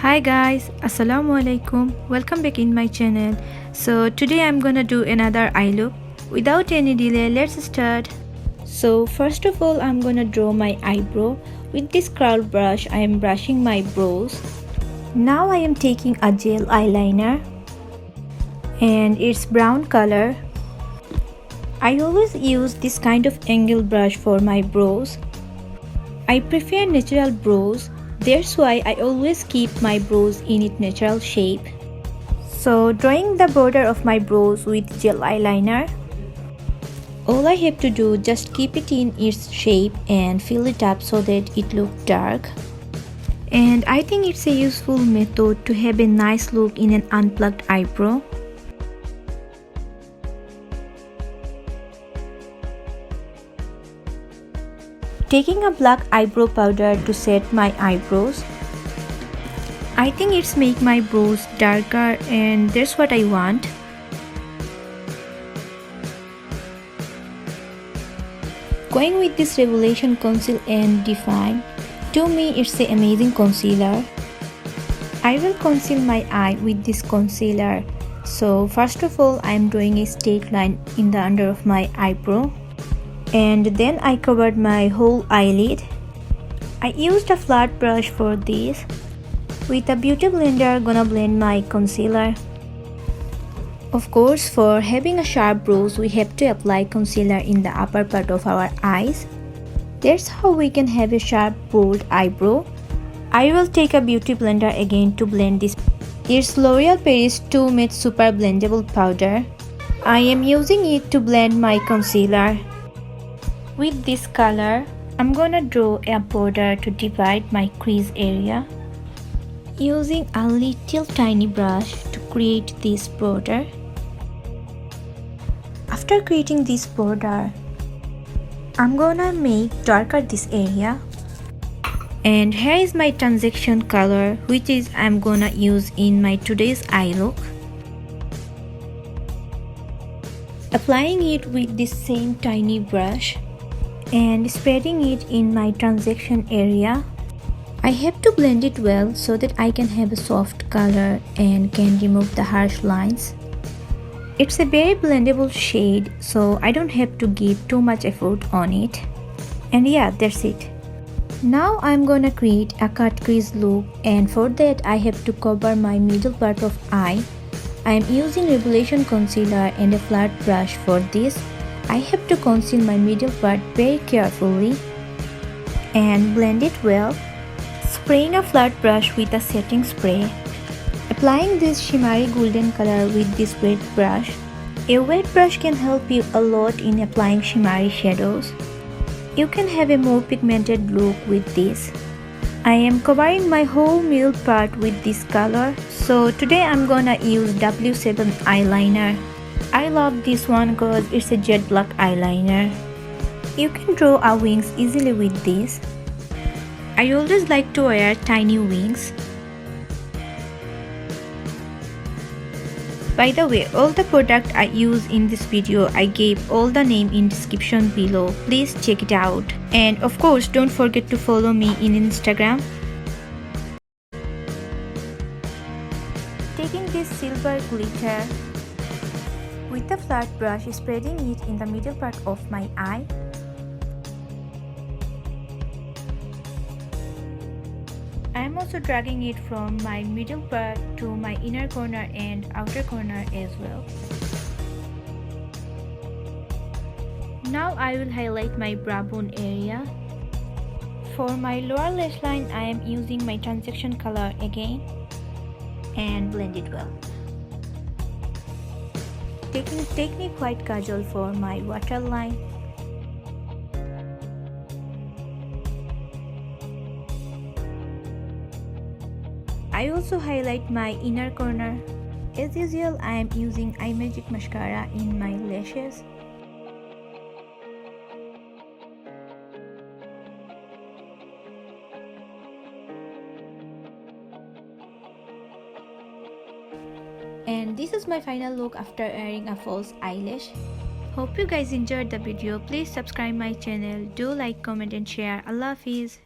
Hi guys, Assalamualaiqum. Welcome back in my channel. So today I'm gonna do another eye look. Without any delay, let's start. So first of all, I'm gonna draw my eyebrow. With this curl brush, I am brushing my brows. Now I am taking a gel eyeliner and it's brown color. I always use this kind of angle brush for my brows. I prefer natural brows. That's why I always keep my brows in its natural shape. So drawing the border of my brows with gel eyeliner. All I have to do just keep it in its shape and fill it up so that it looks dark. And I think it's a useful method to have a nice look in an unplugged eyebrow. Taking a black eyebrow powder to set my eyebrows. I think it's make my brows darker and that's what I want. Going with this Revelation Conceal and Define. To me it's an amazing concealer. I will conceal my eye with this concealer. So first of all I am drawing a straight line in the under of my eyebrow. And then I covered my whole eyelid. I used a flat brush for this. With a beauty blender, gonna blend my concealer. Of course, for having a sharp brows, we have to apply concealer in the upper part of our eyes. That's how we can have a sharp, bold eyebrow. I will take a beauty blender again to blend this. It's L'Oreal Paris 2 Matte Super Blendable Powder. I am using it to blend my concealer. With this color, I'm gonna draw a border to divide my crease area. Using a little tiny brush to create this border. After creating this border, I'm gonna make darker this area. And here is my transaction color, which is I'm gonna use in my today's eye look. Applying it with this same tiny brush and spreading it in my transaction area. I have to blend it well so that I can have a soft color and can remove the harsh lines. It's a very blendable shade, so I don't have to give too much effort on it. And yeah, that's it. Now I'm gonna create a cut crease look, and for that I have to cover my middle part of eye. I am using Revelation Concealer and a flat brush for this. I have to conceal my middle part very carefully and blend it well. Spraying a flat brush with a setting spray. Applying this shimmery golden color with this wet brush. A wet brush can help you a lot in applying shimmery shadows. You can have a more pigmented look with this. I am covering my whole middle part with this color. So today I'm gonna use W7 eyeliner. I love this one because it's a jet black eyeliner. You can draw our wings easily with this. I always like to wear tiny wings. By the way, all the product I use in this video, I gave all the name in description below. Please check it out. And of course, don't forget to follow me in Instagram. Taking this silver glitter. With the flat brush, spreading it in the middle part of my eye. I am also dragging it from my middle part to my inner corner and outer corner as well. Now I will highlight my brow bone area. For my lower lash line, I am using my transaction color again and blend it well. Taking Technique White Kajal for my waterline. I also highlight my inner corner. As usual, I am using Imagic Maskara in my lashes. And this is my final look after wearing a false eyelash. Hope you guys enjoyed the video. Please subscribe my channel. Do like, comment and share. Allah Hafiz.